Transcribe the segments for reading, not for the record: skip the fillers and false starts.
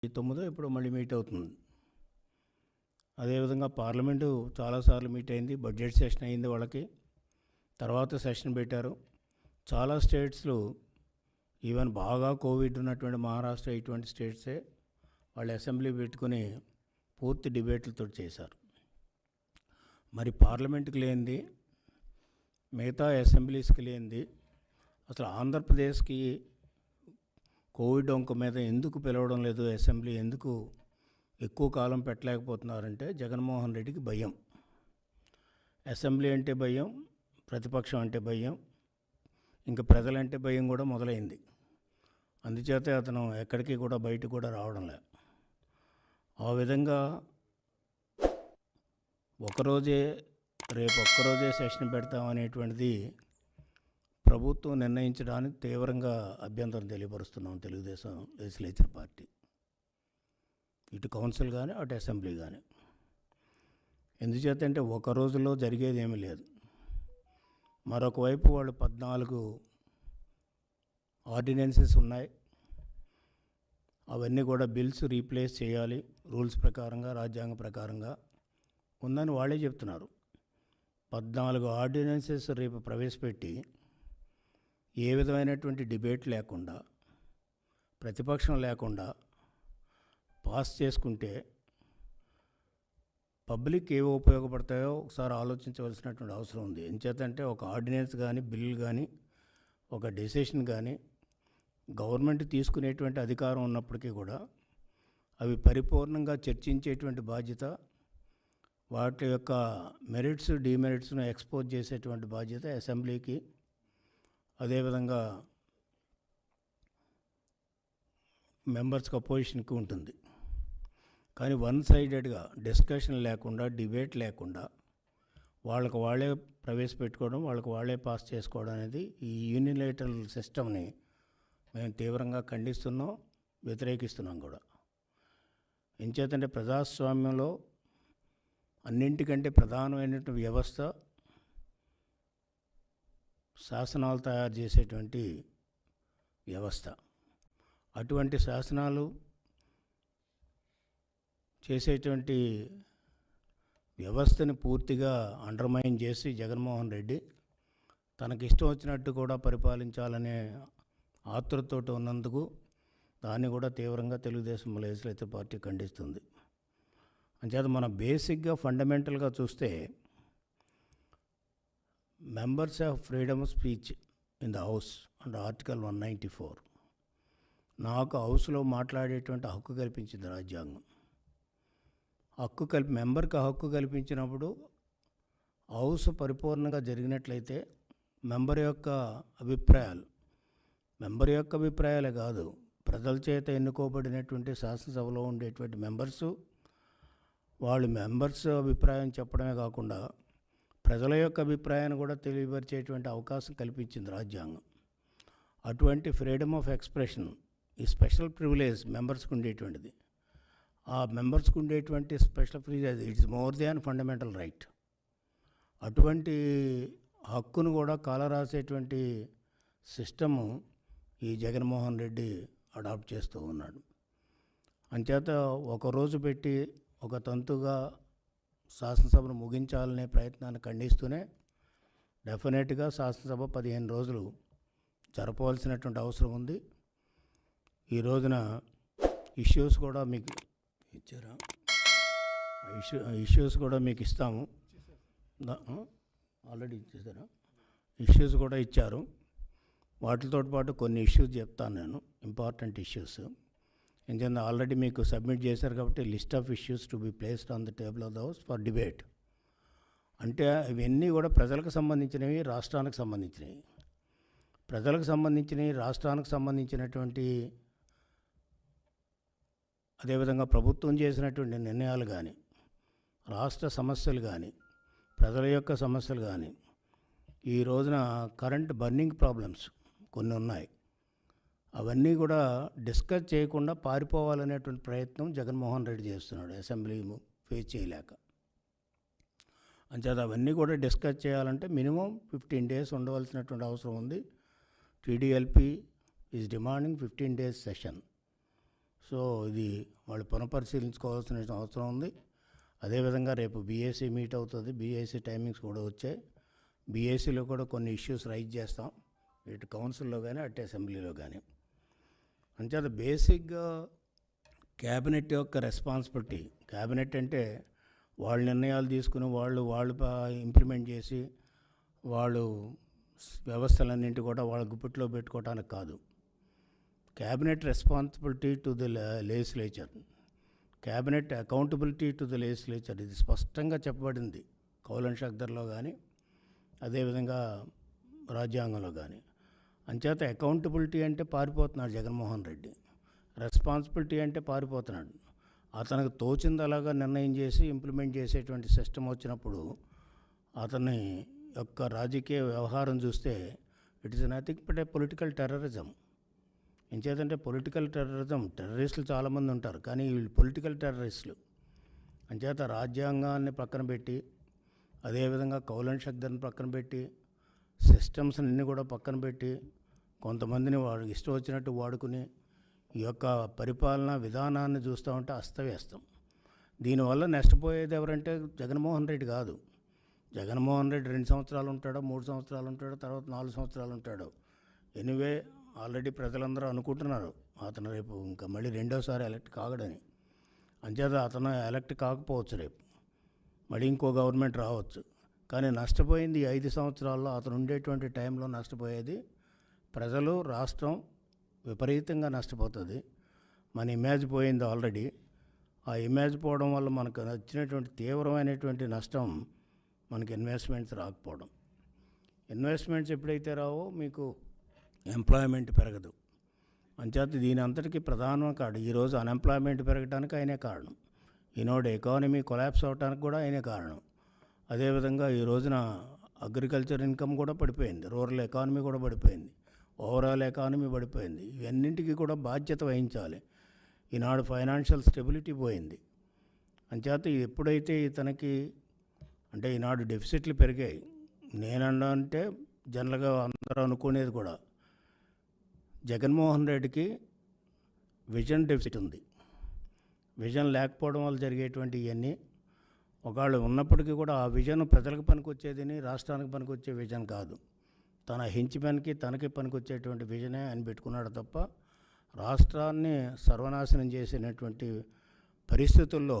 9 ఇప్పుడు మళ్ళీ మీట్ అవుతుంది. అదేవిధంగా పార్లమెంటు చాలాసార్లు మీట్ అయింది. బడ్జెట్ సెషన్ అయింది వాళ్ళకి. తర్వాత సెషన్ పెట్టారు. చాలా స్టేట్స్లో ఈవెన్ బాగా కోవిడ్ ఉన్నటువంటి మహారాష్ట్ర ఇటువంటి స్టేట్సే వాళ్ళు అసెంబ్లీ పెట్టుకుని పూర్తి డిబేట్లతో చేశారు. మరి పార్లమెంట్కి లేనిది, మిగతా అసెంబ్లీస్కి లేనిది, అసలు ఆంధ్రప్రదేశ్కి కోవిడ్ వంక మీద ఎందుకు పిలవడం లేదు, అసెంబ్లీ ఎందుకు ఎక్కువ కాలం పెట్టలేకపోతున్నారంటే జగన్మోహన్ రెడ్డికి భయం. అసెంబ్లీ అంటే భయం, ప్రతిపక్షం అంటే భయం, ఇంకా ప్రజలంటే భయం కూడా మొదలైంది. అందుచేతే అతను ఎక్కడికి కూడా బయటకు కూడా రావడం లేదు. ఆ విధంగా రేపు ఒక్కరోజే సెషన్ పెడతామనేటువంటిది ప్రభుత్వం నిర్ణయించడానికి తీవ్రంగా అభ్యంతరం తెలియపరుస్తున్నాం తెలుగుదేశం లెజిస్లేచర్ పార్టీ, ఇటు కౌన్సిల్ కానీ అటు అసెంబ్లీ కానీ. ఎందుచేతంటే ఒక రోజులో జరిగేది ఏమీ లేదు. మరొక వైపు వాళ్ళు 14 ఆర్డినెన్సెస్ ఉన్నాయి. అవన్నీ కూడా బిల్స్ రీప్లేస్ చేయాలి, రూల్స్ ప్రకారంగా, రాజ్యాంగ ప్రకారంగా ఉందని వాళ్ళే చెప్తున్నారు. 14 ఆర్డినెన్సెస్ రేపు ప్రవేశపెట్టి ఏ విధమైనటువంటి డిబేట్ లేకుండా, ప్రతిపక్షం లేకుండా పాస్ చేసుకుంటే పబ్లిక్ ఏవి ఉపయోగపడతాయో ఒకసారి ఆలోచించవలసినటువంటి అవసరం ఉంది. ఎంచేతంటే ఒక ఆర్డినెన్స్ కానీ, బిల్లు కానీ, ఒక డెసిషన్ కానీ గవర్నమెంట్ తీసుకునేటువంటి అధికారం ఉన్నప్పటికీ కూడా అవి పరిపూర్ణంగా చర్చించేటువంటి బాధ్యత, వాటి యొక్క మెరిట్స్ డిమెరిట్స్ను ఎక్స్పోజ్ చేసేటువంటి బాధ్యత అసెంబ్లీకి, అదేవిధంగా మెంబర్స్కి, అపోజిషన్కి ఉంటుంది. కానీ వన్ సైడెడ్గా డిస్కషన్ లేకుండా, డిబేట్ లేకుండా వాళ్ళకు వాళ్ళే ప్రవేశపెట్టుకోవడం, వాళ్ళకు వాళ్ళే పాస్ చేసుకోవడం అనేది ఈ యూనిలేటరల్ సిస్టమ్ని మేము తీవ్రంగా ఖండిస్తున్నాం, వ్యతిరేకిస్తున్నాం కూడా. ఎంచేతంటే ప్రజాస్వామ్యంలో అన్నింటికంటే ప్రధానమైనటువంటి వ్యవస్థ శాసనాలు తయారు చేసేటువంటి వ్యవస్థ. అటువంటి శాసనాలు చేసేటువంటి వ్యవస్థని పూర్తిగా అండర్మైన్ చేసి జగన్మోహన్ రెడ్డి తనకిష్టం వచ్చినట్టు కూడా పరిపాలించాలనే ఆతృతతో ఉన్నందుకు దాన్ని కూడా తీవ్రంగా తెలుగుదేశం లెజిస్లేటివ్ పార్టీ ఖండిస్తుంది. అంచేత మనం బేసిక్గా ఫండమెంటల్గా చూస్తే members of freedom of speech in the house and article 194 నాకు హౌస్లో మాట్లాడేటువంటి హక్కు కల్పించింది రాజ్యాంగం. మెంబర్కి హక్కు కల్పించినప్పుడు హౌస్ పరిపూర్ణంగా జరిగినట్లయితే మెంబర్ యొక్క అభిప్రాయాలే కాదు, ప్రజల చేత ఎన్నుకోబడినటువంటి శాసనసభలో ఉండేటువంటి మెంబర్స్ అభిప్రాయం చెప్పడమే కాకుండా ప్రజల యొక్క అభిప్రాయాన్ని కూడా తెలియపరిచేటువంటి అవకాశం కల్పించింది రాజ్యాంగం. అటువంటి ఫ్రీడమ్ ఆఫ్ ఎక్స్ప్రెషన్ ఈ స్పెషల్ ప్రివిలేజ్ మెంబర్స్కి ఉండేటువంటిది. ఆ మెంబర్స్కి ఉండేటువంటి special privilege it's more than fundamental right. అటువంటి హక్కును కూడా కాలరాసేటువంటి సిస్టము ఈ జగన్మోహన్ రెడ్డి అడాప్ట్ చేస్తూ ఉన్నాడు. అంచేత ఒకరోజు పెట్టి ఒక తంతుగా శాసనసభను ముగించాలనే ప్రయత్నాన్ని ఖండిస్తూనే డెఫినెట్గా శాసనసభ 15 రోజులు జరపవలసినటువంటి అవసరం ఉంది. ఈ రోజున ఇష్యూస్ కూడా మీకు ఇచ్చారా? ఇష్యూస్ కూడా మీకు ఇస్తాము. ఆల్రెడీ ఇచ్చేసారా? ఇష్యూస్ కూడా ఇచ్చారు. వాటితో పాటు కొన్ని ఇష్యూస్ చెప్తాను నేను, ఇంపార్టెంట్ ఇష్యూస్. ఎందుకంటే ఆల్రెడీ మీకు సబ్మిట్ చేశారు కాబట్టి list of issues to be placed on the table of the house for debate. అంటే ఇవన్నీ కూడా ప్రజలకు సంబంధించినవి, రాష్ట్రానికి సంబంధించినవి. ప్రజలకు సంబంధించినవి, రాష్ట్రానికి సంబంధించినటువంటి, అదేవిధంగా ప్రభుత్వం చేసినటువంటి నిర్ణయాలు కానీ, రాష్ట్ర సమస్యలు కానీ, ప్రజల యొక్క సమస్యలు కానీ, ఈ రోజున కరెంట్ బర్నింగ్ ప్రాబ్లమ్స్ కొన్ని ఉన్నాయి. అవన్నీ కూడా డిస్కస్ చేయకుండా పారిపోవాలనేటువంటి ప్రయత్నం జగన్మోహన్ రెడ్డి చేస్తున్నాడు, అసెంబ్లీ ఫేస్ చేయలేక. అంచేత అవన్నీ కూడా డిస్కస్ చేయాలంటే మినిమం 15 days ఉండవలసినటువంటి అవసరం ఉంది. TDLP is demanding 15 days session. So ఇది వాళ్ళు పునఃపరిశీలించుకోవాల్సిన అవసరం ఉంది. అదేవిధంగా రేపు బీఏసీ మీట్ అవుతుంది. బీఏసీ టైమింగ్స్ కూడా వచ్చాయి. బీఏసీలో కూడా కొన్ని ఇష్యూస్ రైజ్ చేస్తాం, ఇటు కౌన్సిల్లో కానీ అటు అసెంబ్లీలో కానీ. అంచేత బేసిక్గా క్యాబినెట్ యొక్క రెస్పాన్సిబిలిటీ, క్యాబినెట్ అంటే వాళ్ళు నిర్ణయాలు తీసుకుని వాళ్ళు ఇంప్లిమెంట్ చేసి వాళ్ళు వ్యవస్థలన్నింటి కూడా వాళ్ళ గుప్పిట్లో పెట్టుకోవడానికి కాదు. Cabinet responsibility to the legislature, cabinet accountability to the legislature, ఇది స్పష్టంగా చెప్పబడింది కౌలన్ షక్దర్లో కానీ అదేవిధంగా రాజ్యాంగంలో కానీ. అంచేత అకౌంటబిలిటీ అంటే పారిపోతున్నాడు జగన్మోహన్ రెడ్డి, రెస్పాన్సిబిలిటీ అంటే పారిపోతున్నాడు. అతనికి తోచింది అలాగా నిర్ణయం చేసి ఇంప్లిమెంట్ చేసేటువంటి సిస్టమ్ వచ్చినప్పుడు అతని యొక్క రాజకీయ వ్యవహారం చూస్తే it is nothing but a political terrorism. ఎంచేతంటే పొలిటికల్ టెర్రరిజం, టెర్రరిస్టులు చాలామంది ఉంటారు, కానీ వీళ్ళు పొలిటికల్ టెర్రరిస్టులు. అంచేత రాజ్యాంగాన్ని పక్కన పెట్టి అదేవిధంగా కౌలన్ షక్దర్ని పక్కన పెట్టి సిస్టమ్స్ అన్నీ కూడా పక్కన పెట్టి కొంతమందిని వాడు ఇష్టం వచ్చినట్టు వాడుకుని ఈ యొక్క పరిపాలనా విధానాన్ని చూస్తూ ఉంటే అస్తవ్యస్తం. దీనివల్ల నష్టపోయేది ఎవరంటే జగన్మోహన్ రెడ్డి కాదు. జగన్మోహన్ రెడ్డి 2 సంవత్సరాలు ఉంటాడో 3 సంవత్సరాలు ఉంటాడో తర్వాత 4 సంవత్సరాలు ఉంటాడో. ఎనీవే ఆల్రెడీ ప్రజలందరూ అనుకుంటున్నారు అతను రేపు ఇంకా మళ్ళీ రెండోసారి ఎలక్ట్ కాగడని. అంచేత అతను ఎలక్ట్ కాకపోవచ్చు, రేపు మళ్ళీ ఇంకో గవర్నమెంట్ రావచ్చు. కానీ నష్టపోయింది 5 సంవత్సరాల్లో అతను ఉండేటువంటి టైంలో నష్టపోయేది ప్రజలు, రాష్ట్రం విపరీతంగా నష్టపోతుంది. మన ఇమేజ్ పోయింది ఆల్రెడీ. ఆ ఇమేజ్ పోవడం వల్ల మనకు వచ్చినటువంటి తీవ్రమైనటువంటి నష్టం మనకి ఇన్వెస్ట్మెంట్స్ రాకపోవడం. ఇన్వెస్ట్మెంట్స్ ఎప్పుడైతే రావో మీకు ఎంప్లాయ్మెంట్ పెరగదు. అంచేత దీని అంతటికీ ప్రధాన కారణం ఈరోజు అన్ఎంప్లాయ్మెంట్ పెరగడానికి ఆయనే కారణం. ఈనాడు ఎకానమీ కొలాప్స్ అవడానికి కూడా ఆయనే కారణం. అదేవిధంగా ఈ రోజున అగ్రికల్చర్ ఇన్కమ్ కూడా పడిపోయింది, రూరల్ ఎకానమీ కూడా పడిపోయింది, ఓవరాల్ ఎకానమీ పడిపోయింది. ఇవన్నింటికీ కూడా బాధ్యత వహించాలి. ఈనాడు ఫైనాన్షియల్ స్టెబిలిటీ పోయింది. అంచేత ఎప్పుడైతే ఇతనికి అంటే ఈనాడు డెఫిసిట్లు పెరిగాయి. నేనన్నా అంటే జనరల్గా అందరూ అనుకునేది కూడా జగన్మోహన్ రెడ్డికి విజన్ డెఫిసిట్ ఉంది. విజన్ లేకపోవడం వల్ల జరిగేటువంటి ఇవన్నీ ఒకళ్ళు ఉన్నప్పటికీ కూడా ఆ విజన్ ప్రజలకు పనికొచ్చేదని, రాష్ట్రానికి పనికొచ్చే విజన్ కాదు. తన హెంచ్మెన్కి తనకి పనికొచ్చేటువంటి విజనే అని పెట్టుకున్నాడు తప్ప రాష్ట్రాన్ని సర్వనాశనం చేసినటువంటి పరిస్థితుల్లో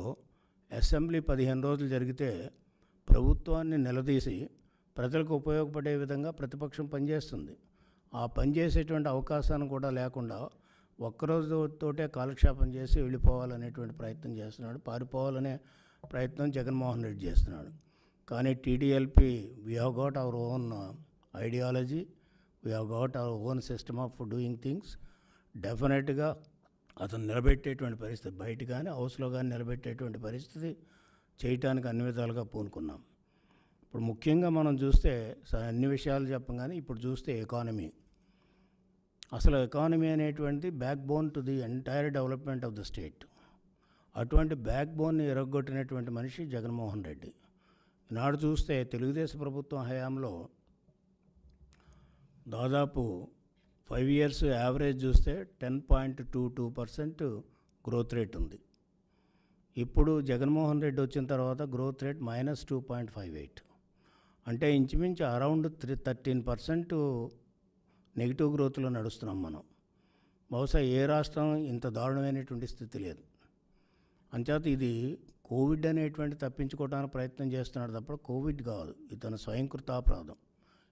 అసెంబ్లీ 15 రోజులు జరిగితే ప్రభుత్వాన్ని నిలదీసి ప్రజలకు ఉపయోగపడే విధంగా ప్రతిపక్షం పనిచేస్తుంది. ఆ పనిచేసేటువంటి అవకాశాన్ని కూడా లేకుండా ఒక్కరోజుతోటే కాలక్షేపం చేసి వెళ్ళిపోవాలనేటువంటి ప్రయత్నం చేస్తున్నాడు. పారిపోవాలనే ప్రయత్నం జగన్మోహన్ రెడ్డి చేస్తున్నాడు. కానీ TDLP we have got our own ideology, we have got our own system of doing things. డెఫినెట్గా అతను నిలబెట్టేటువంటి పరిస్థితి, బయట కానీ హౌస్లో కానీ నిలబెట్టేటువంటి పరిస్థితి చేయటానికి అన్ని విధాలుగా పూనుకున్నాం. ఇప్పుడు ముఖ్యంగా మనం చూస్తే అన్ని విషయాలు చెప్పం, కానీ ఇప్పుడు చూస్తే ఎకానమీ, అసలు ఎకానమీ అనేటువంటి back bone to the entire development of the state. అటువంటి బ్యాక్ బోన్ని ఎరగొట్టినటువంటి మనిషి జగన్మోహన్ రెడ్డి. ఈనాడు చూస్తే తెలుగుదేశం ప్రభుత్వం హయాంలో దాదాపు 5 years యావరేజ్ చూస్తే 10.22% గ్రోత్ రేట్ ఉంది. ఇప్పుడు జగన్మోహన్ రెడ్డి వచ్చిన తర్వాత గ్రోత్ రేట్ -2.58, అంటే ఇంచుమించు అరౌండ్ 13% నెగిటివ్ గ్రోత్లో నడుస్తున్నాం మనం. బహుశా ఏ రాష్ట్రం ఇంత దారుణమైనటువంటి స్థితి లేదు. అంచేత ఇది కోవిడ్ అనేటువంటి తప్పించుకోవడానికి ప్రయత్నం చేస్తున్నాడు తప్ప కోవిడ్ కాదు, ఇతను స్వయంకృతాపరాధం.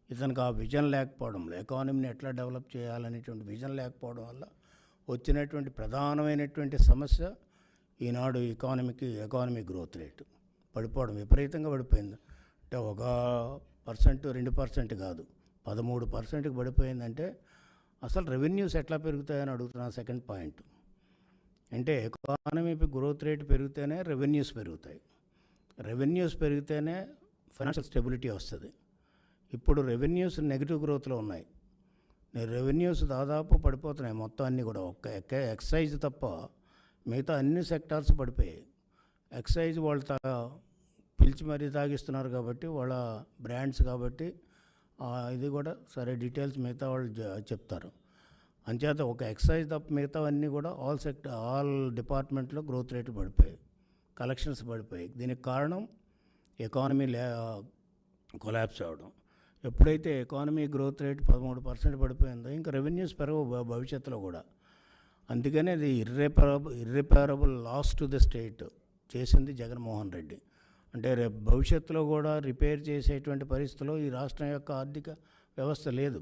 ఇతనికి ఆ విజన్ లేకపోవడం, ఎకానమీని ఎట్లా డెవలప్ చేయాలనేటువంటి విజన్ లేకపోవడం వల్ల వచ్చినటువంటి ప్రధానమైనటువంటి సమస్య ఈనాడు ఎకానమీ గ్రోత్ రేటు పడిపోవడం, విపరీతంగా పడిపోయింది. అంటే 1%, 2% కాదు, 13%కి పడిపోయిందంటే అసలు రెవెన్యూస్ ఎట్లా పెరుగుతాయని అడుగుతున్నాను. సెకండ్ పాయింట్ అంటే ఎకానమీ గ్రోత్ రేట్ పెరిగితేనే రెవెన్యూస్ పెరుగుతాయి, రెవెన్యూస్ పెరిగితేనే ఫైనాన్షియల్ స్టెబిలిటీ వస్తుంది. ఇప్పుడు రెవెన్యూస్ నెగిటివ్ గ్రోత్లో ఉన్నాయి. రెవెన్యూస్ దాదాపు పడిపోతున్నాయి మొత్తం అన్నీ కూడా. ఒక్క ఎక్సైజ్ తప్ప మిగతా అన్ని సెక్టార్స్ పడిపోయాయి. ఎక్సైజ్ వాళ్ళు పిలిచి మరీ తాగిస్తున్నారు కాబట్టి, వాళ్ళ బ్రాండ్స్ కాబట్టి ఇది కూడా సరే డీటెయిల్స్ మిగతా వాళ్ళు చెప్తారు. అంచేత ఒక ఎక్సైజ్ తప్ప మిగతావన్నీ కూడా ఆల్ డిపార్ట్మెంట్లో గ్రోత్ రేట్ పడిపోయాయి, కలెక్షన్స్ పడిపోయాయి. దీనికి కారణం ఎకానమీ కొలాప్స్ అవ్వడం. ఎప్పుడైతే ఎకానమీ గ్రోత్ రేట్ 13% పడిపోయిందో ఇంకా రెవెన్యూస్ పెరగవు భవిష్యత్తులో కూడా. అందుకనే అది irreparable loss to the state చేసింది జగన్మోహన్ రెడ్డి. అంటే రేపు భవిష్యత్తులో కూడా రిపేర్ చేసేటువంటి పరిస్థితిలో ఈ రాష్ట్రం యొక్క ఆర్థిక వ్యవస్థ లేదు.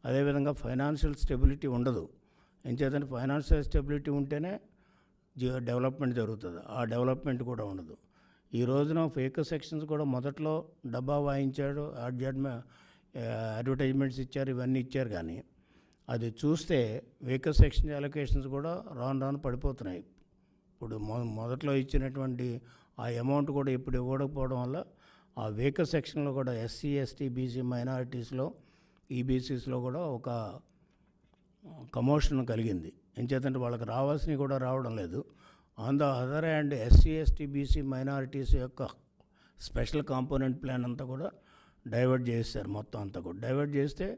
అదేవిధంగా ఫైనాన్షియల్ స్టెబిలిటీ ఉండదు. ఎంచేతంటే ఫైనాన్షియల్ స్టెబిలిటీ ఉంటేనే డెవలప్మెంట్ జరుగుతుంది. ఆ డెవలప్మెంట్ కూడా ఉండదు. ఈ రోజున ఫేక్ సెక్షన్స్ కూడా మొదట్లో డబ్బా వాయించాడు, అడ్వర్టైజ్మెంట్స్ ఇచ్చారు, ఇవన్నీ ఇచ్చారు. కానీ అది చూస్తే వెహికల్ సెక్షన్ అలొకేషన్స్ కూడా రాను పడిపోతున్నాయి. ఇప్పుడు మొదట్లో ఇచ్చినటువంటి ఆ అమౌంట్ కూడా ఇప్పుడు ఇవ్వకపోవడం వల్ల ఆ వెహికల్ సెక్షన్లో కూడా ఎస్సీ, ఎస్టీ, బీసీ మైనారిటీస్లో, ఈబీసీస్లో కూడా ఒక కమోషన్ కలిగింది. ఎంచేతంటే వాళ్ళకి రావాల్సినవి కూడా రావడం లేదు. On the other hand SC, ST, BC minorities యొక్క స్పెషల్ కాంపోనెంట్ ప్లాన్ అంతా కూడా డైవర్ట్ చేశారు. మొత్తం అంతా కూడా డైవర్ట్ చేస్తే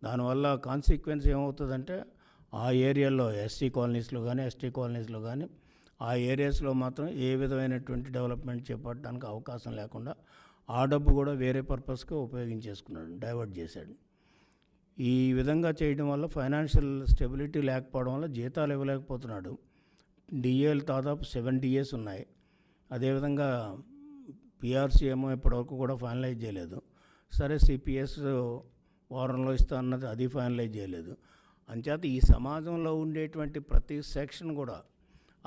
దానివల్ల కాన్సిక్వెన్స్ ఏమవుతుందంటే ఆ ఏరియాలో ఎస్సీ కాలనీస్లో కానీ, ఎస్టీ కాలనీస్లో కానీ ఆ ఏరియాస్లో మాత్రం ఏ విధమైనటువంటి డెవలప్మెంట్ చేపట్టడానికి అవకాశం లేకుండా ఆ డబ్బు కూడా వేరే పర్పస్కి ఉపయోగించేసుకున్నాడు, డైవర్ట్ చేశాడు. ఈ విధంగా చేయడం వల్ల ఫైనాన్షియల్ స్టెబిలిటీ లేకపోవడం వల్ల జీతాలు ఇవ్వలేకపోతున్నాడు. డిఏలు దాదాపు 7 డిఏస్ ఉన్నాయి. అదేవిధంగా పిఆర్సీ ఏమో ఇప్పటివరకు కూడా ఫైనలైజ్ చేయలేదు. సరే, సిపిఎస్ వారంలో ఇస్తా అన్నది అది ఫైనలైజ్ చేయలేదు. అంచేత ఈ సమాజంలో ఉండేటువంటి ప్రతి సెక్షన్ కూడా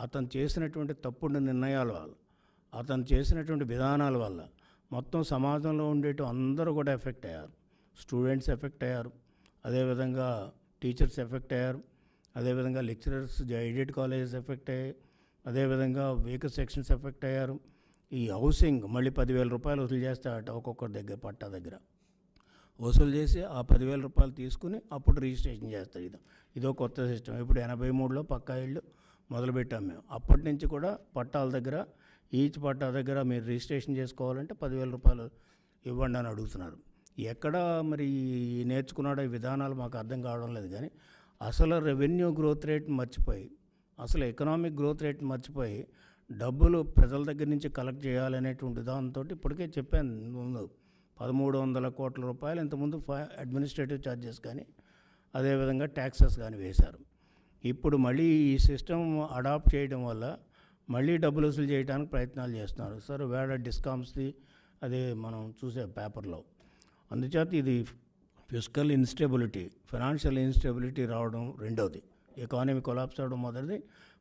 అతను చేసినటువంటి తప్పుడు నిర్ణయాల వల్ల, అతను చేసినటువంటి విధానాల వల్ల మొత్తం సమాజంలో ఉండేటి అందరూ కూడా ఎఫెక్ట్ అయ్యారు. స్టూడెంట్స్ ఎఫెక్ట్ అయ్యారు, అదేవిధంగా టీచర్స్ ఎఫెక్ట్ అయ్యారు, అదేవిధంగా లెక్చరర్స్, ఎయిడెడ్ కాలేజెస్ ఎఫెక్ట్ అయ్యాయి, అదేవిధంగా వెహికల్ సెక్షన్స్ ఎఫెక్ట్ అయ్యారు. ఈ హౌసింగ్ మళ్ళీ 10,000 రూపాయలు వసూలు చేస్తాడట ఒక్కొక్కరి దగ్గర, పట్టా దగ్గర వసూలు చేసి ఆ 10,000 రూపాయలు తీసుకుని అప్పుడు రిజిస్ట్రేషన్ చేస్తారు. ఇదో కొత్త సిస్టమ్. ఇప్పుడు 83లో పక్కా ఇళ్ళు మొదలుపెట్టాం మేము. అప్పటి నుంచి కూడా పట్టాల దగ్గర, ఈచ్ పట్టా దగ్గర మీరు రిజిస్ట్రేషన్ చేసుకోవాలంటే 10,000 రూపాయలు ఇవ్వండి అని అడుగుతున్నారు. ఎక్కడ మరి నేర్చుకున్నాడో ఈ విధానాలు మాకు అర్థం కావడం లేదు. కానీ అసలు రెవెన్యూ గ్రోత్ రేట్ మర్చిపోయి, అసలు ఎకనామిక్ గ్రోత్ రేట్ మర్చిపోయి డబ్బులు ప్రజల దగ్గర నుంచి కలెక్ట్ చేయాలనేటువంటి దాంతో ఇప్పటికే చెప్పాను ముందు 1,300 కోట్ల రూపాయలు ఇంతకుముందు అడ్మినిస్ట్రేటివ్ ఛార్జెస్ కానీ అదేవిధంగా ట్యాక్సెస్ కానీ వేశారు. ఇప్పుడు మళ్ళీ ఈ సిస్టమ్ అడాప్ట్ చేయడం వల్ల మళ్ళీ డబ్బులు వసూలు చేయడానికి ప్రయత్నాలు చేస్తున్నారు. సరే, వేడ డిస్కామ్స్ది అదే మనం చూసే పేపర్లో. అందుచేత ఇది ఫిజికల్ ఇన్స్టెబిలిటీ, ఫైనాన్షియల్ ఇన్స్టెబిలిటీ రావడం రెండోది. ఎకానమీ కొలాప్స్ అవడం మొదటిది,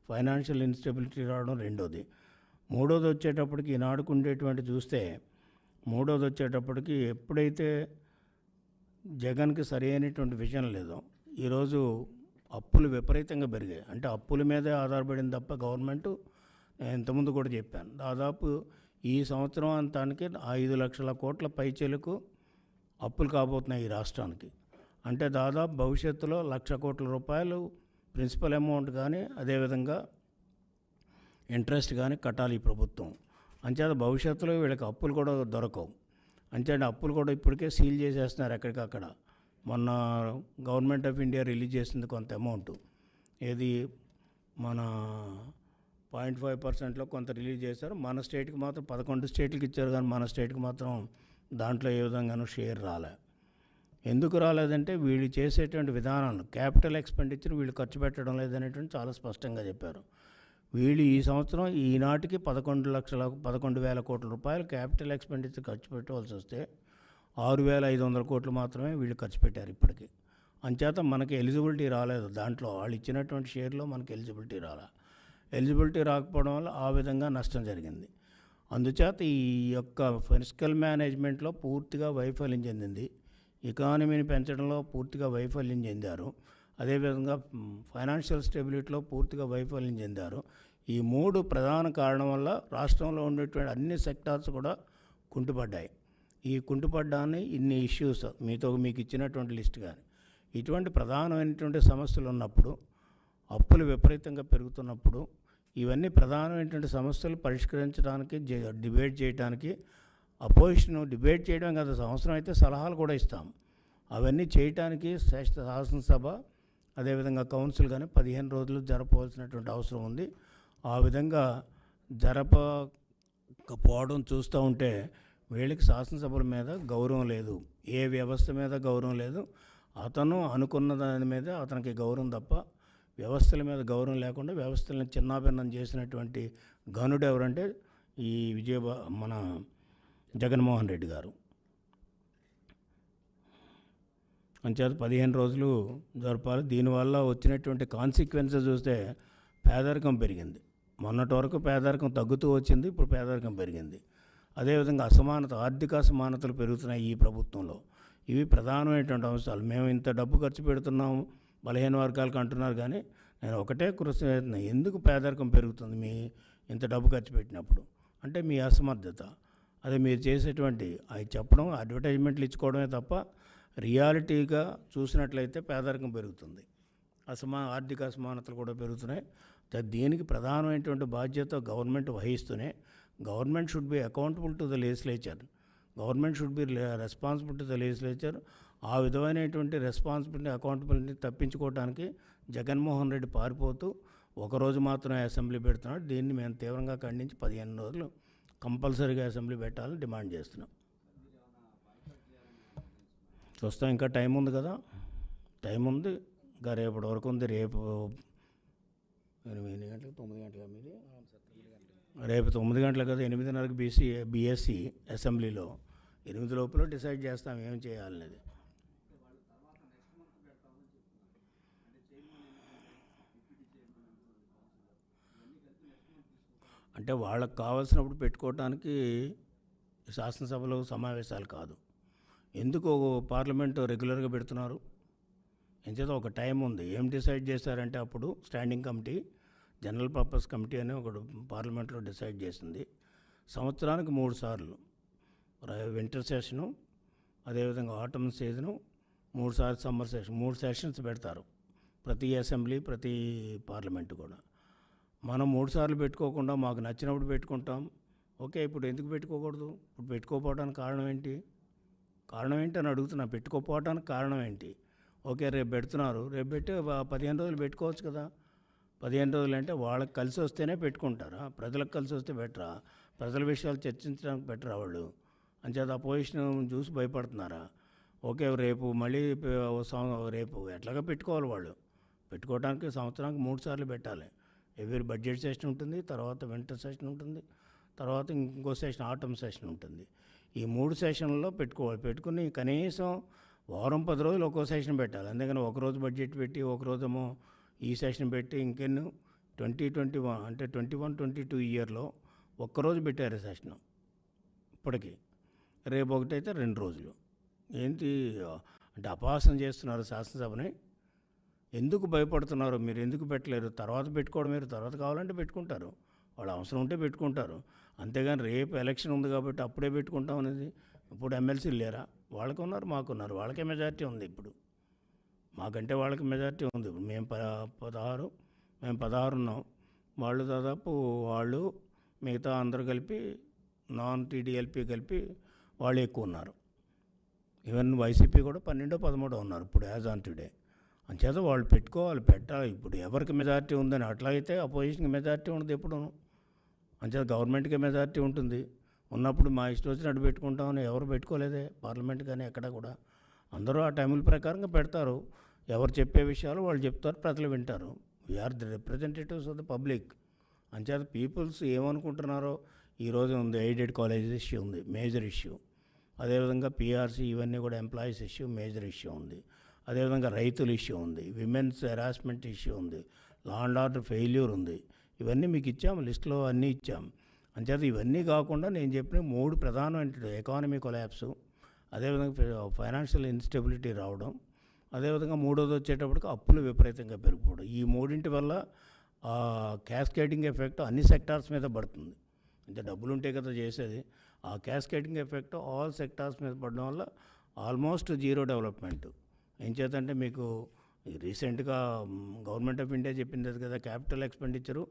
ఫైనాన్షియల్ ఇన్స్టెబిలిటీ రావడం రెండోది. మూడోది వచ్చేటప్పటికి ఈనాడుకు ఉండేటువంటి చూస్తే, మూడోది వచ్చేటప్పటికి ఎప్పుడైతే జగన్కి సరి అయినటువంటి విజన్ లేదో, ఈరోజు అప్పులు విపరీతంగా పెరిగాయి. అంటే అప్పుల మీదే ఆధారపడింది తప్ప గవర్నమెంట్, ఇంతకుముందు కూడా చెప్పాను, దాదాపు ఈ సంవత్సరం అంతానికి 5 లక్షల కోట్ల పైచీలకు అప్పులు కాబోతున్నాయి ఈ రాష్ట్రానికి. అంటే దాదాపు భవిష్యత్తులో 1,00,000 కోట్ల రూపాయలు ప్రిన్సిపల్ అమౌంట్ కానీ అదేవిధంగా ఇంట్రెస్ట్ కానీ కట్టాలి ఈ ప్రభుత్వం. అంచేత భవిష్యత్తులో వీళ్ళకి అప్పులు కూడా దొరకవు. అంచేత అప్పులు కూడా ఇప్పటికే సీల్ చేసేస్తున్నారు ఎక్కడికక్కడ. మొన్న గవర్నమెంట్ ఆఫ్ ఇండియా రిలీజ్ చేసింది కొంత అమౌంట్, ఏది మన 0.5%లో కొంత రిలీజ్ చేశారు. మన స్టేట్కి మాత్రం 11 స్టేట్లకు ఇచ్చారు, కానీ మన స్టేట్కి మాత్రం దాంట్లో ఏ విధంగానూ షేర్ రాలే. ఎందుకు రాలేదంటే వీళ్ళు చేసేటువంటి విధానాలు, క్యాపిటల్ ఎక్స్పెండిచర్ వీళ్ళు ఖర్చు పెట్టడం లేదనేటువంటి చాలా స్పష్టంగా చెప్పారు. వీళ్ళు ఈ సంవత్సరం ఈనాటికి 11,00,000 కోట్ల రూపాయలు క్యాపిటల్ ఎక్స్పెండిచర్ ఖర్చు పెట్టవలసి వస్తే 6,500 కోట్లు మాత్రమే వీళ్ళు ఖర్చు పెట్టారు ఇప్పటికీ. అంచేత మనకి ఎలిజిబిలిటీ రాలేదు. దాంట్లో వాళ్ళు ఇచ్చినటువంటి షేర్లో మనకి ఎలిజిబిలిటీ ఎలిజిబిలిటీ రాకపోవడం వల్ల ఆ విధంగా నష్టం జరిగింది. అందుచేత ఈ యొక్క ఫిస్కల్ మేనేజ్మెంట్లో పూర్తిగా వైఫల్యం చెందింది. ఎకానమీని పెంచడంలో పూర్తిగా వైఫల్యం చెందారు. అదేవిధంగా ఫైనాన్షియల్ స్టెబిలిటీలో పూర్తిగా వైఫల్యం చెందారు. ఈ 3 ప్రధాన కారణం వల్ల రాష్ట్రంలో ఉండేటువంటి అన్ని సెక్టార్స్ కూడా కుంటుపడ్డాయి. ఈ కుంటుపడ్డాన్ని ఇన్ని ఇష్యూస్ మీకు ఇచ్చినటువంటి లిస్ట్ కానీ ఇటువంటి ప్రధానమైనటువంటి సమస్యలు ఉన్నప్పుడు, అప్పులు విపరీతంగా పెరుగుతున్నప్పుడు, ఇవన్నీ ప్రధానమైనటువంటి సమస్యలు పరిష్కరించడానికి, డిబేట్ చేయడానికి, అపోజిషన్ డిబేట్ చేయడం కదా, అవసరం అయితే సలహాలు కూడా ఇస్తాం. అవన్నీ చేయటానికి శాసనసభ అదేవిధంగా కౌన్సిల్ కానీ 15 రోజులు జరపవలసినటువంటి అవసరం ఉంది. ఆ విధంగా జరపకపోవడం చూస్తూ ఉంటే వీళ్ళకి శాసనసభల మీద గౌరవం లేదు, ఏ వ్యవస్థ మీద గౌరవం లేదు. అతను అనుకున్న దాని మీద అతనికి గౌరవం తప్ప వ్యవస్థల మీద గౌరవం లేకుండా వ్యవస్థలను చిన్నాభిన్నం చేసినటువంటి ఘనుడు ఎవరంటే ఈ మన జగన్మోహన్ రెడ్డి గారు. అంచేత 15 రోజులు జరపాలి. దీనివల్ల వచ్చినటువంటి కాన్సిక్వెన్సెస్ చూస్తే పేదరికం పెరిగింది. మొన్నటి వరకు పేదరికం తగ్గుతూ వచ్చింది, ఇప్పుడు పేదరికం పెరిగింది. అదేవిధంగా ఆర్థిక అసమానతలు పెరుగుతున్నాయి ఈ ప్రభుత్వంలో. ఇవి ప్రధానమైనటువంటి అంశాలు. మేము ఇంత డబ్బు ఖర్చు పెడుతున్నాము బలహీన వర్గాలకు అంటున్నారు, కానీ నేను ఒకటే కృషి, ఎందుకు పేదరికం పెరుగుతుంది మీ ఇంత డబ్బు ఖర్చు పెట్టినప్పుడు? అంటే మీ అసమర్థత. అదే మీరు చేసేటువంటి అవి చెప్పడం, అడ్వర్టైజ్మెంట్లు ఇచ్చుకోవడమే తప్ప రియాలిటీగా చూసినట్లయితే పేదరికం పెరుగుతుంది, ఆర్థిక అసమానతలు కూడా పెరుగుతున్నాయి. దీనికి ప్రధానమైనటువంటి బాధ్యత గవర్నమెంట్ వహిస్తూనే government should be accountable to the legislature, government should be responsible to the legislature. ఆ విధమైనటువంటి రెస్పాన్సిబిలిటీ, అకౌంటబిలిటీ తప్పించుకోవడానికి జగన్మోహన్ రెడ్డి పారిపోతూ ఒకరోజు మాత్రమే అసెంబ్లీ పెడుతున్నాడు. దీన్ని మేము తీవ్రంగా ఖండించి 15 రోజులు కంపల్సరీగా అసెంబ్లీ పెట్టాలని డిమాండ్ చేస్తున్నాం. చూస్తాం, ఇంకా టైం ఉంది కదా, టైం ఉంది. ఇంకా రేపటి వరకు ఉంది. రేపు 8 గంటలకు 9 గంటల మీది, రేపు 9 గంటల కదా, 8:30కి బీఎస్సీ అసెంబ్లీలో. 8 లోపల డిసైడ్ చేస్తాం ఏం చేయాలనేది. అంటే వాళ్ళకి కావాల్సినప్పుడు పెట్టుకోవటానికి శాసనసభలో సమావేశాలు కాదు. ఎందుకు పార్లమెంటు రెగ్యులర్గా పెడుతున్నారు? ఎంచేత ఒక టైం ఉంది. ఏం డిసైడ్ చేశారంటే అప్పుడు standing committee, general purpose committee అని ఒకటి పార్లమెంట్లో డిసైడ్ చేసింది. సంవత్సరానికి 3 సార్లు వింటర్ సెషను, అదేవిధంగా ఆటమ్ సీజను, 3 సార్లు సమ్మర్ సెషన్, 3 సెషన్స్ పెడతారు ప్రతి అసెంబ్లీ, ప్రతి పార్లమెంటు కూడా. మనం 3 సార్లు పెట్టుకోకుండా మాకు నచ్చినప్పుడు పెట్టుకుంటాం. ఓకే, ఇప్పుడు ఎందుకు పెట్టుకోకూడదు? ఇప్పుడు పెట్టుకోకపోవడానికి కారణం ఏంటి అని అడుగుతున్నా. పెట్టుకోకపోవడానికి కారణం ఏంటి? ఓకే, రేపు పెడుతున్నారు, రేపు పెట్టి 15 రోజులు పెట్టుకోవచ్చు కదా. 15 రోజులు అంటే వాళ్ళకి కలిసి వస్తేనే పెట్టుకుంటారా? ప్రజలకు కలిసి వస్తే బెటరా? ప్రజల విషయాలు చర్చించడానికి బెటరా వాళ్ళు? అంచేత అపోజిషన్ చూసి భయపడుతున్నారా? ఓకే, రేపు మళ్ళీ రేపు ఎట్లాగా పెట్టుకోవాలి వాళ్ళు. పెట్టుకోవడానికి సంవత్సరానికి 3 సార్లు పెట్టాలి. ఎవరి బడ్జెట్ సెషన్ ఉంటుంది, తర్వాత వింటర్ సెషన్ ఉంటుంది, తర్వాత ఇంకో సెషన్ ఆటమ్ సెషన్ ఉంటుంది. ఈ 3 సెషన్లలో పెట్టుకోవాలి. పెట్టుకుని కనీసం వారం 10 రోజులు ఒక్కో సెషన్ పెట్టాలి. అందుకని ఒకరోజు బడ్జెట్ పెట్టి, ఒకరోజేమో ఈ సెషన్ పెట్టి, ఇంకెన్నో 2021 అంటే 21-22 ఇయర్లో ఒక్కరోజు పెట్టారు సెషను. ఇప్పటికీ రేపు ఒకటైతే 2 రోజులు. ఏంటి అంటే అపహాసం చేస్తున్నారు శాసనసభని. ఎందుకు భయపడుతున్నారు? మీరు ఎందుకు పెట్టలేరు? తర్వాత పెట్టుకోవడం, మీరు తర్వాత కావాలంటే పెట్టుకుంటారు, వాళ్ళు అవసరం ఉంటే పెట్టుకుంటారు. అంతేగాని రేపు ఎలక్షన్ ఉంది కాబట్టి అప్పుడే పెట్టుకుంటాం అనేది. ఇప్పుడు ఎమ్మెల్సీలు లేరా? వాళ్ళకు ఉన్నారు, మాకున్నారు. వాళ్ళకే మెజారిటీ ఉంది ఇప్పుడు, మాకంటే వాళ్ళకి మెజారిటీ ఉంది. ఇప్పుడు మేము 16 ఉన్నాం, వాళ్ళు దాదాపు వాళ్ళు మిగతా అందరూ కలిపి నాన్ టీడీఎల్పీ కలిపి వాళ్ళు ఎక్కువ ఉన్నారు. ఈవెన్ వైసీపీ కూడా 12-13 ఉన్నారు ఇప్పుడు యాజ్ ఆన్ టుడే. అంచేత వాళ్ళు పెట్టుకోవాలి, పెట్టాలి. ఇప్పుడు ఎవరికి మెజారిటీ ఉందని అట్లయితే అపోజిషన్కి మెజారిటీ ఉండదు ఎప్పుడు. అంచేత గవర్నమెంట్కి మెజారిటీ ఉంటుంది. ఉన్నప్పుడు మా ఇష్టం వచ్చినట్టు పెట్టుకుంటామని ఎవరు పెట్టుకోలేదే పార్లమెంట్ కానీ ఎక్కడ కూడా. అందరూ ఆ టైముల ప్రకారంగా పెడతారు. ఎవరు చెప్పే విషయాలు వాళ్ళు చెప్తారు, ప్రజలు వింటారు. We are the representatives of the public. అంచేత పీపుల్స్ ఏమనుకుంటున్నారో ఈరోజు ఉంది. ఎయిడెడ్ కాలేజెస్ ఇష్యూ ఉంది, మేజర్ ఇష్యూ. అదేవిధంగా పీఆర్సీ ఇవన్నీ కూడా ఎంప్లాయీస్ ఇష్యూ, మేజర్ ఇష్యూ ఉంది. అదేవిధంగా రైతుల ఇష్యూ ఉంది, విమెన్స్ హెరాస్మెంట్ ఇష్యూ ఉంది, లా అండ్ ఆర్డర్ ఫెయిల్యూర్ ఉంది. ఇవన్నీ మీకు ఇచ్చాము, లిస్టులో అన్నీ ఇచ్చాము. అంచేత ఇవన్నీ కాకుండా నేను చెప్పిన 3 ప్రధానమైన ఎకానమీ కొలాప్సు, అదేవిధంగా ఫైనాన్షియల్ ఇన్స్టెబిలిటీ రావడం, అదేవిధంగా మూడోది వచ్చేటప్పటికి అప్పులు విపరీతంగా పెరిగిపోవడం. ఈ 3 వల్ల క్యాస్కేడింగ్ ఎఫెక్ట్ అన్ని సెక్టార్స్ మీద పడుతుంది. అంటే డబ్బులు ఉంటే కదా చేసేది. ఆ క్యాస్కేడింగ్ ఎఫెక్ట్ ఆల్ సెక్టార్స్ మీద పడడం వల్ల ఆల్మోస్ట్ జీరో డెవలప్మెంట్. ఏం చేతంటే మీకు రీసెంట్గా గవర్నమెంట్ ఆఫ్ ఇండియా చెప్పింది కదా, క్యాపిటల్ ఎక్స్పెండిచరు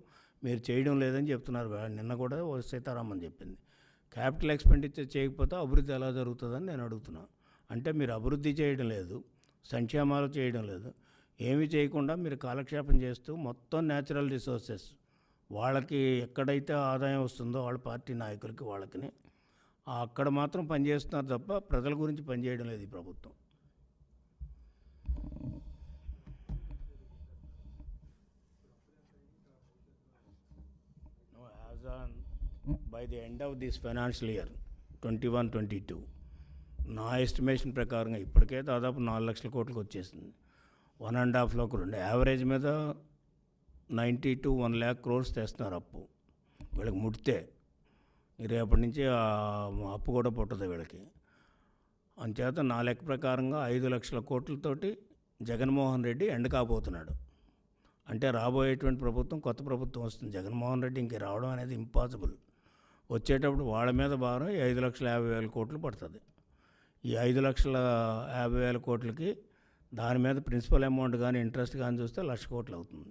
మీరు చేయడం లేదని చెప్తున్నారు. నిన్న కూడా సీతారామన్ చెప్పింది. క్యాపిటల్ ఎక్స్పెండిచర్ చేయకపోతే అభివృద్ధి ఎలా జరుగుతుందని నేను అడుగుతున్నాను. అంటే మీరు అభివృద్ధి చేయడం లేదు, సంక్షేమాలు చేయడం లేదు. ఏమీ చేయకుండా మీరు కాలక్షేపం చేస్తూ మొత్తం న్యాచురల్ రిసోర్సెస్ వాళ్ళకి ఎక్కడైతే ఆదాయం వస్తుందో వాళ్ళ పార్టీ నాయకులకి వాళ్ళకి అక్కడ మాత్రం పనిచేస్తున్నారు తప్ప ప్రజల గురించి పనిచేయడం లేదు ఈ ప్రభుత్వం. As on by the end of this financial year 21-22 నా ఎస్టిమేషన్ ప్రకారంగా ఇప్పటికే దాదాపు 4 లక్షల కోట్లకు వచ్చేసింది. 1.5 2 యావరేజ్ మీద 90 to 1 lakh crores తెస్తున్నారు అప్పు. వీళ్ళకి ముడితే రేపటి నుంచి అప్పు కూడా పుట్టదు వీళ్ళకి. అంచేత నా లెక్క ప్రకారంగా 5 లక్షల కోట్లతోటి జగన్మోహన్ రెడ్డి ఎండ్ కాబోతున్నాడు. అంటే రాబోయేటువంటి ప్రభుత్వం కొత్త ప్రభుత్వం వస్తుంది. జగన్మోహన్ రెడ్డి ఇంక రావడం అనేది ఇంపాసిబుల్. వచ్చేటప్పుడు వాళ్ళ మీద భారం 5,50,000 కోట్లు పడుతుంది. ఈ 5,50,000 కోట్లకి దాని మీద ప్రిన్సిపల్ అమౌంట్ కానీ ఇంట్రెస్ట్ కానీ చూస్తే 1,00,000 కోట్లు అవుతుంది.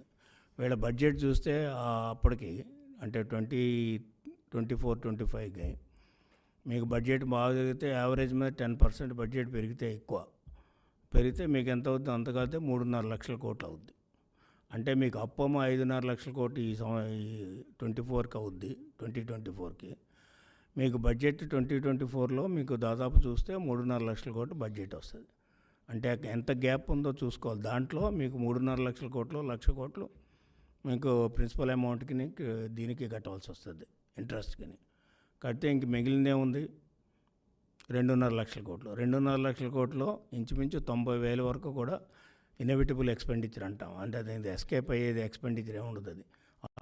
వీళ్ళ బడ్జెట్ చూస్తే అప్పటికి అంటే 2024-25కి మీకు బడ్జెట్ బాగా జరిగితే యావరేజ్ మీద 10% బడ్జెట్ పెరిగితే పెరిగితే మీకు ఎంత అవుతుంది? అంత కాదు 3.5 లక్షల కోట్లు అవుద్ది. అంటే మీకు అప్పము 5.5 లక్షల కోట్లు ఈ 24కి అవుద్ది. 2024కి మీకు బడ్జెట్ 2024లో మీకు దాదాపు చూస్తే 3.5 లక్షల కోట్లు బడ్జెట్ వస్తుంది. అంటే ఎంత గ్యాప్ ఉందో చూసుకోవాలి. దాంట్లో మీకు 3.5 లక్షల కోట్లు 1,00,000 కోట్లు మీకు ప్రిన్సిపల్ అమౌంట్కి దీనికి కట్టవలసి వస్తుంది, ఇంట్రెస్ట్కి. కడితే ఇంక మిగిలిందే ఉంది 2.5 లక్షల కోట్లు. 2.5 లక్షల కోట్లు ఇంచుమించు 90,000 వరకు కూడా ఇన్ఎవిటబుల్ ఎక్స్పెండిచర్ అంటాం. అంటే అది ఎస్కేప్ అయ్యేది ఎక్స్పెండిచర్ ఏముండదు. అది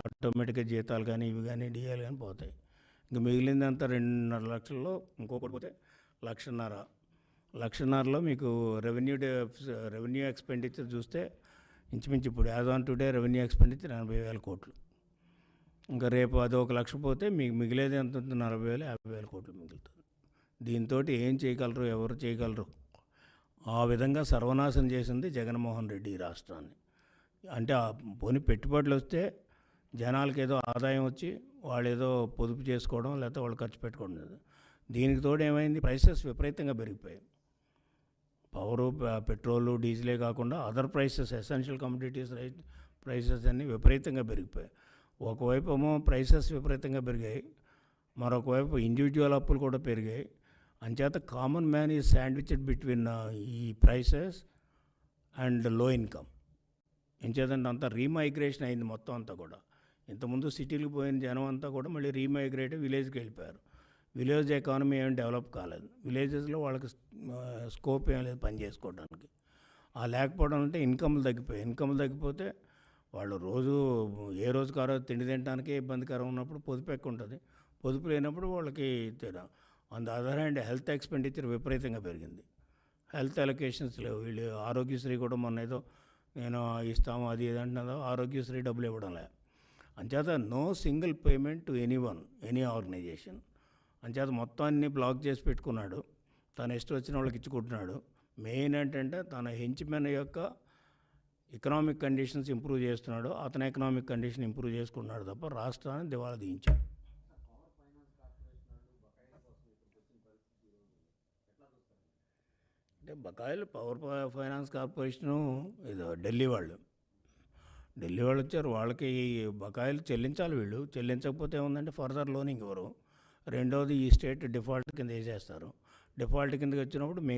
ఆటోమేటిక్గా జీతాలు కానీ ఇవి కానీ డిఏలు కానీ పోతాయి. ఇంక మిగిలిందంతా 2.5 లక్షల్లో ఇంకొకటి పోతే 1,50,000. 1,50,000లో మీకు రెవెన్యూ ఎక్స్పెండిచర్ చూస్తే ఇంచుమించు ఇప్పుడు as on today revenue expenditure 80,000 కోట్లు. ఇంకా రేపు అది 1,00,000 పోతే మీకు మిగిలేది ఎంత ఉంటుంది? 40,000 50,000 కోట్లు మిగులుతుంది. దీంతో ఏం చేయగలరు? ఎవరు చేయగలరు? ఆ విధంగా సర్వనాశనం చేసింది జగన్మోహన్ రెడ్డి ఈ రాష్ట్రాన్ని. అంటే పోనీ పెట్టుబడులు వస్తే జనాలకి ఏదో ఆదాయం వచ్చి వాళ్ళు ఏదో పొదుపు చేసుకోవడం లేకపోతే వాళ్ళు ఖర్చు పెట్టుకోవడం లేదు. దీనికి తోడు ఏమైంది? ప్రైసెస్ విపరీతంగా పెరిగిపోయాయి. పవరు, పెట్రోలు, డీజిలే కాకుండా other prices, essential commodities prices అన్నీ విపరీతంగా పెరిగిపోయాయి. ఒకవైపు ఏమో ప్రైసెస్ విపరీతంగా పెరిగాయి, మరొక వైపు ఇండివిజువల్ అప్పులు కూడా పెరిగాయి. అంచేత common man is sandwiched between ఈ ప్రైసెస్ అండ్ లో ఇన్కమ్. ఎంచేతంటే అంతా రీమైగ్రేషన్ అయింది మొత్తం అంతా కూడా. ఇంతకుముందు సిటీలకు పోయిన జనం అంతా కూడా మళ్ళీ రీమైగ్రేట్ విలేజ్కి వెళ్ళిపోయారు. విలేజ్ ఎకానమీ ఏమి డెవలప్ కాలేదు. విలేజెస్లో వాళ్ళకి స్కోప్ ఏం లేదు పని చేసుకోవడానికి. ఆ లేకపోవడం అంటే ఇన్కమ్లు తగ్గిపోయాయి. ఇన్కమ్లు తగ్గిపోతే వాళ్ళు ఏ రోజుకి ఆ రోజు తిండి తినడానికే ఇబ్బందికరం ఉన్నప్పుడు పొదుపు ఎక్కువ ఉంటుంది. పొదుపు లేనప్పుడు వాళ్ళకి on the other hand health expenditure విపరీతంగా పెరిగింది. హెల్త్ అలొకేషన్స్ లేవు. వీళ్ళు ఆరోగ్యశ్రీ కూడా మొన్న ఏదో నేను ఇస్తాము అది ఇది అంటున్నదో ఆరోగ్యశ్రీ డబ్బులు ఇవ్వడం లే. అంచేత no single payment to any organisation. అంచేత మొత్తం అన్నీ బ్లాక్ చేసి పెట్టుకున్నాడు. తను ఇష్టం వచ్చిన వాళ్ళకి ఇచ్చుకుంటున్నాడు. మెయిన్ ఏంటంటే తన హెంచ్మెన్ యొక్క ఎకనామిక్ కండిషన్స్ ఇంప్రూవ్ చేస్తున్నాడు. అతని ఎకనామిక్ కండిషన్ ఇంప్రూవ్ చేసుకున్నాడు తప్ప రాష్ట్రాన్ని దివాలా తీయించాడు. అంటే బకాయిలు పవర్ ఫైనాన్స్ కార్పొరేషను ఇది ఢిల్లీ వాళ్ళు వచ్చారు. వాళ్ళకి బకాయిలు చెల్లించాలి. వీళ్ళు చెల్లించకపోతే ఏముందంటే ఫర్దర్ లోనింగ్ ఇవ్వరు. రెండవది ఈ స్టేట్ డిఫాల్ట్ కింద వేసేస్తారు. డిఫాల్ట్ కిందకి వచ్చినప్పుడు మిగతా